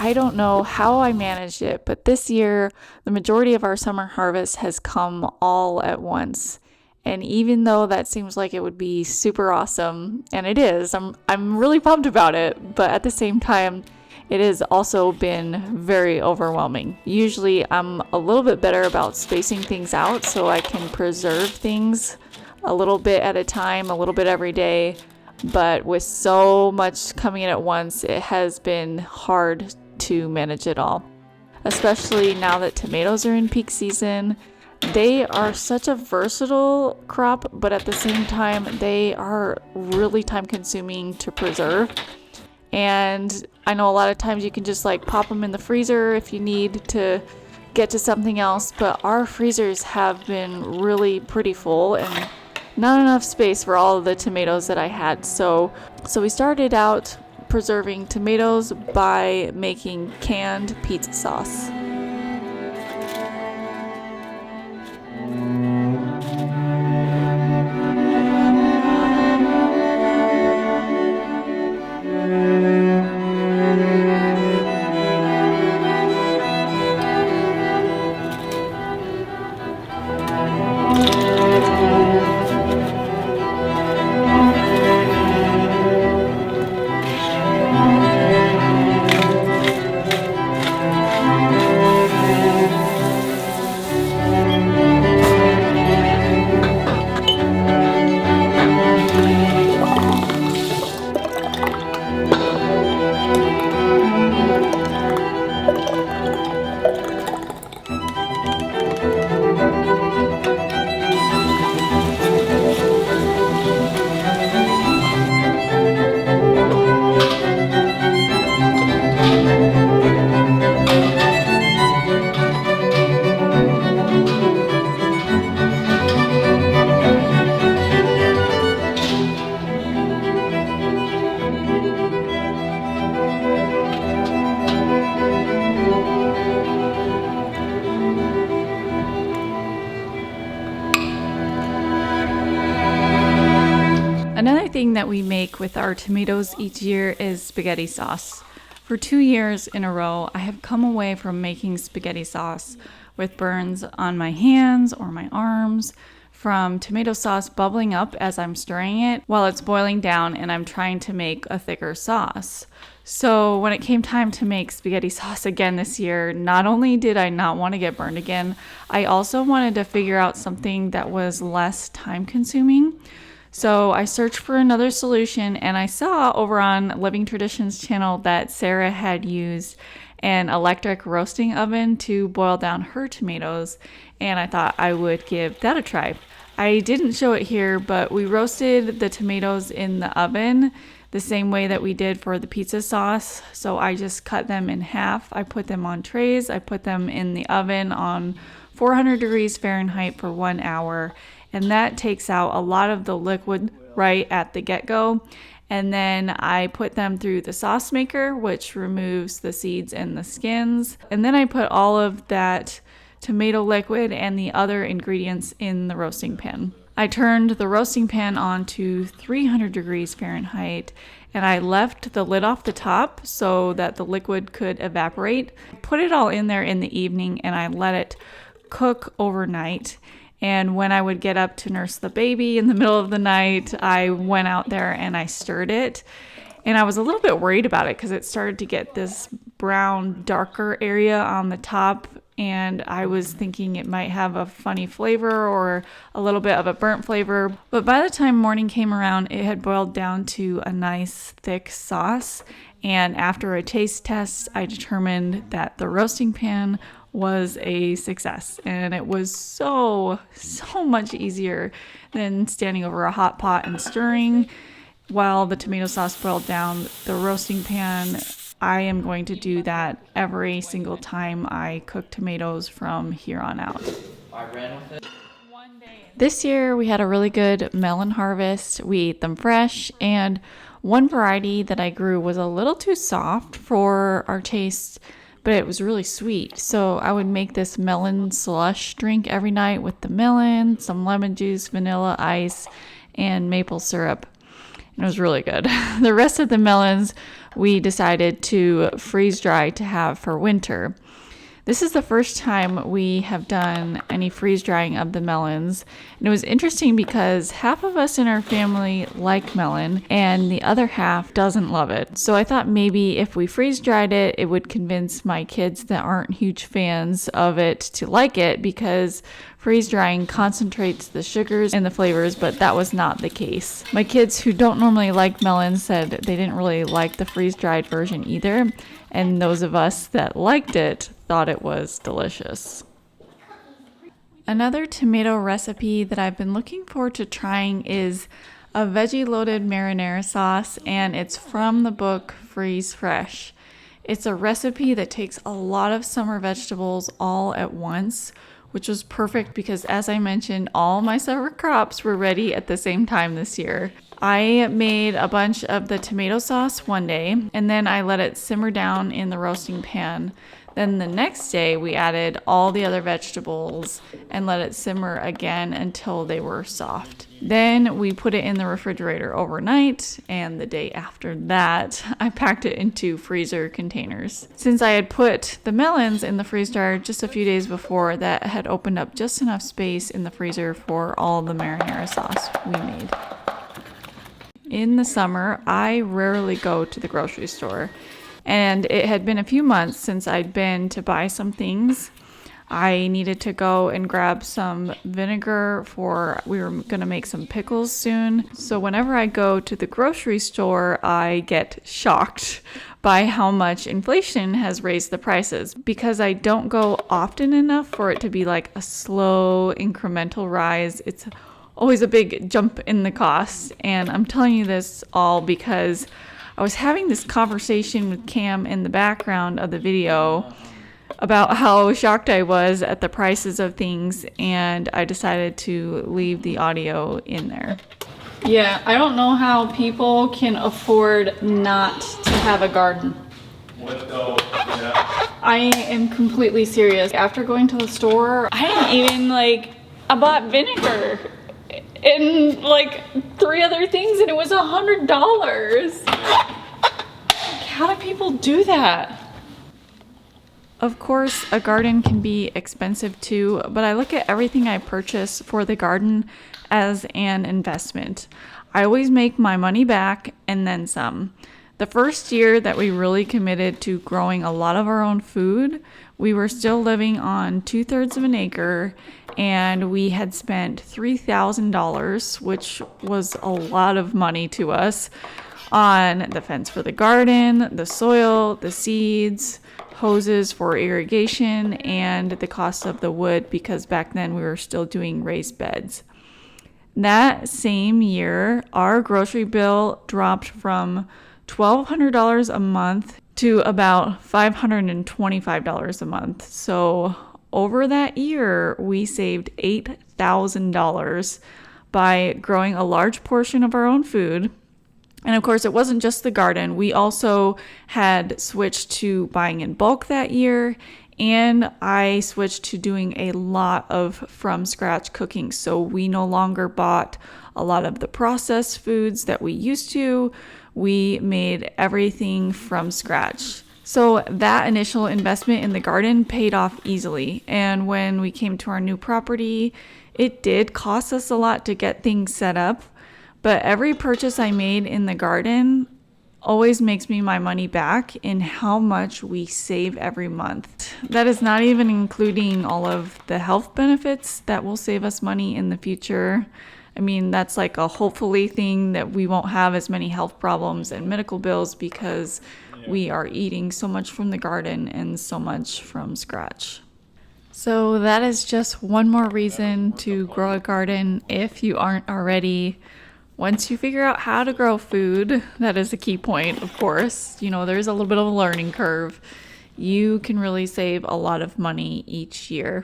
I don't know how I managed it, but this year, the majority of our summer harvest has come all at once. And even though that seems like it would be super awesome, and it is, I'm really pumped about it, but at the same time, it has also been very overwhelming. Usually I'm a little bit better about spacing things out so I can preserve things a little bit at a time, a little bit every day. But with so much coming in at once, it has been hard to manage it all. Especially now that tomatoes are in peak season. They are such a versatile crop, but at the same time, they are really time consuming to preserve. And I know a lot of times you can just like pop them in the freezer if you need to get to something else, but our freezers have been really pretty full and not enough space for all of the tomatoes that I had. So we started out preserving tomatoes by making canned pizza sauce. Another thing that we make with our tomatoes each year is spaghetti sauce. For 2 years in a row, I have come away from making spaghetti sauce with burns on my hands or my arms from tomato sauce bubbling up as I'm stirring it while it's boiling down and I'm trying to make a thicker sauce. So when it came time to make spaghetti sauce again this year, not only did I not want to get burned again, I also wanted to figure out something that was less time consuming. So I searched for another solution and I saw over on Living Traditions channel that Sarah had used an electric roasting oven to boil down her tomatoes, and I thought I would give that a try. I didn't show it here, but we roasted the tomatoes in the oven the same way that we did for the pizza sauce. So I just cut them in half. I put them on trays. I put them in the oven on 400 degrees Fahrenheit for 1 hour. And that takes out a lot of the liquid right at the get-go. And then I put them through the sauce maker, which removes the seeds and the skins. And then I put all of that tomato liquid and the other ingredients in the roasting pan. I turned the roasting pan on to 300 degrees Fahrenheit and I left the lid off the top so that the liquid could evaporate. Put it all in there in the evening and I let it cook overnight. And when I would get up to nurse the baby in the middle of the night, I went out there and I stirred it. And I was a little bit worried about it because it started to get this brown, darker area on the top. And I was thinking it might have a funny flavor or a little bit of a burnt flavor. But by the time morning came around, it had boiled down to a nice thick sauce. And after a taste test, I determined that the roasting pan was a success, and it was so much easier than standing over a hot pot and stirring while the tomato sauce boiled down. The roasting pan, I am going to do that every single time I cook tomatoes from here on out. This year we had a really good melon harvest. We ate them fresh, and one variety that I grew was a little too soft for our taste, but it was really sweet. So I would make this melon slush drink every night with the melon, some lemon juice, vanilla ice, and maple syrup. And it was really good. The rest of the melons we decided to freeze dry to have for winter. This is the first time we have done any freeze drying of the melons. And it was interesting because half of us in our family like melon and the other half doesn't love it. So I thought maybe if we freeze dried it, it would convince my kids that aren't huge fans of it to like it, because freeze drying concentrates the sugars and the flavors, but that was not the case. My kids who don't normally like melons said they didn't really like the freeze dried version either. And those of us that liked it thought it was delicious. Another tomato recipe that I've been looking forward to trying is a veggie loaded marinara sauce, and it's from the book Freeze Fresh. It's a recipe that takes a lot of summer vegetables all at once, which was perfect because, as I mentioned, all my summer crops were ready at the same time this year. I made a bunch of the tomato sauce one day, and then I let it simmer down in the roasting pan. Then the next day, we added all the other vegetables and let it simmer again until they were soft. Then we put it in the refrigerator overnight, and the day after that, I packed it into freezer containers. Since I had put the melons in the freeze dryer just a few days before, that had opened up just enough space in the freezer for all the marinara sauce we made. In the summer, I rarely go to the grocery store, and it had been a few months since I'd been to buy some things. I needed to go and grab some vinegar we were going to make some pickles soon. So whenever I go to the grocery store, I get shocked by how much inflation has raised the prices, because I don't go often enough for it to be like a slow incremental rise. It's always a big jump in the cost. And I'm telling you this all because I was having this conversation with Cam in the background of the video about how shocked I was at the prices of things, and I decided to leave the audio in there. Yeah, I don't know how people can afford not to have a garden. I am completely serious. After going to the store, I didn't even I bought vinegar and 3 other things, and it was $100. How do people do that? Of course, a garden can be expensive too, but I look at everything I purchase for the garden as an investment. I always make my money back and then some. The first year that we really committed to growing a lot of our own food, we were still living on 2/3 of an acre, and we had spent $3,000, which was a lot of money to us, on the fence for the garden, the soil, the seeds, hoses for irrigation, and the cost of the wood, because back then we were still doing raised beds. That same year, our grocery bill dropped from $1,200 a month to about $525 a month. So over that year, we saved $8,000 by growing a large portion of our own food. And of course, it wasn't just the garden. We also had switched to buying in bulk that year, and I switched to doing a lot of from scratch cooking. So we no longer bought a lot of the processed foods that we used to. We made everything from scratch. So that initial investment in the garden paid off easily. And when we came to our new property, it did cost us a lot to get things set up. But every purchase I made in the garden always makes me my money back in how much we save every month. That is not even including all of the health benefits that will save us money in the future. I mean, that's like a hopefully thing, that we won't have as many health problems and medical bills because we are eating so much from the garden and so much from scratch. So that is just one more reason to grow a garden if you aren't already. Once you figure out how to grow food, that is a key point, of course. There's a little bit of a learning curve. You can really save a lot of money each year.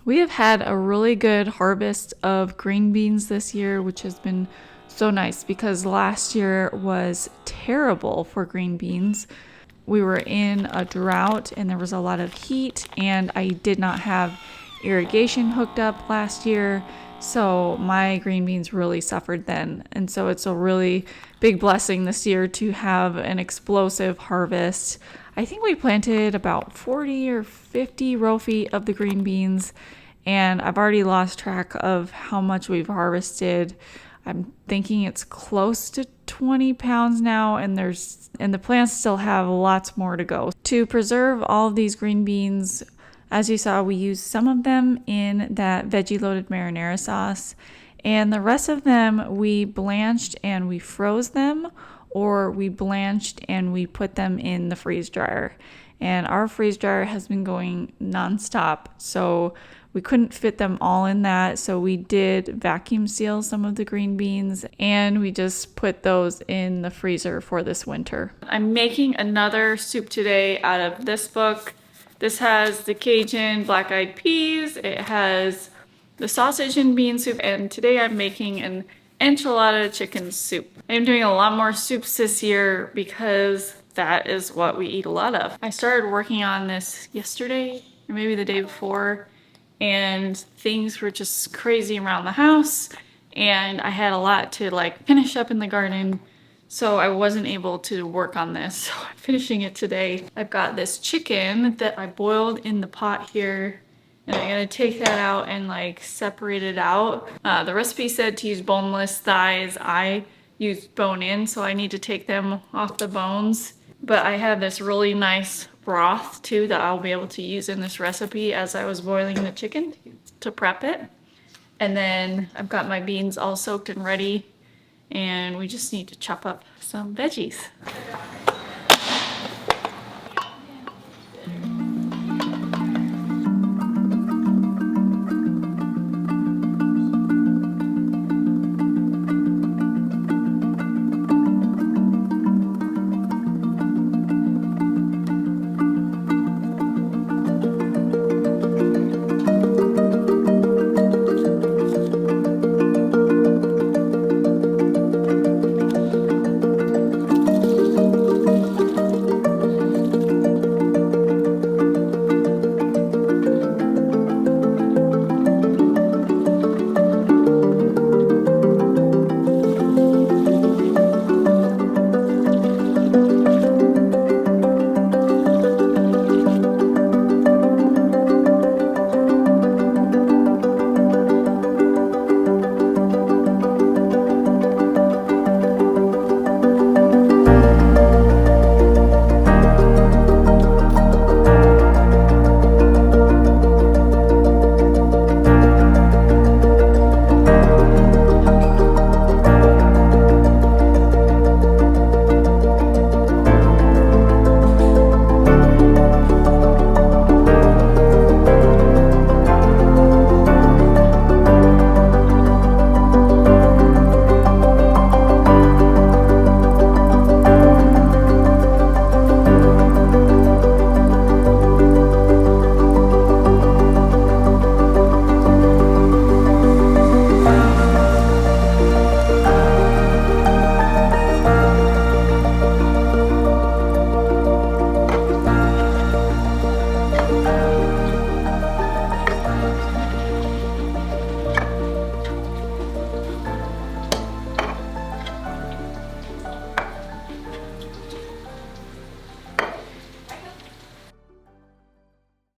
We have had a really good harvest of green beans this year, which has been so nice because last year was terrible for green beans. We were in a drought and there was a lot of heat, and I did not have irrigation hooked up last year. So my green beans really suffered then. And so it's a really big blessing this year to have an explosive harvest. I think we planted about 40 or 50 row feet of the green beans, and I've already lost track of how much we've harvested. I'm thinking it's close to 20 pounds now, and the plants still have lots more to go. To preserve all of these green beans, as you saw, we used some of them in that veggie loaded marinara sauce, and the rest of them we blanched and we froze them, or we blanched and we put them in the freeze dryer. And our freeze dryer has been going nonstop, so we couldn't fit them all in that, so we did vacuum seal some of the green beans and we just put those in the freezer for this winter. I'm making another soup today out of this book. This has the Cajun black-eyed peas, it has the sausage and bean soup, and today I'm making an enchilada chicken soup. I'm doing a lot more soups this year because that is what we eat a lot of. I started working on this yesterday or maybe the day before, and things were just crazy around the house and I had a lot to like finish up in the garden, so I wasn't able to work on this. So I'm finishing it today. I've got this chicken that I boiled in the pot here, and I'm gonna take that out and like separate it out. The recipe said to use boneless thighs. I used bone-in, so I need to take them off the bones. But I have this really nice broth too that I'll be able to use in this recipe as I was boiling the chicken to prep it. And then I've got my beans all soaked and ready, and we just need to chop up some veggies.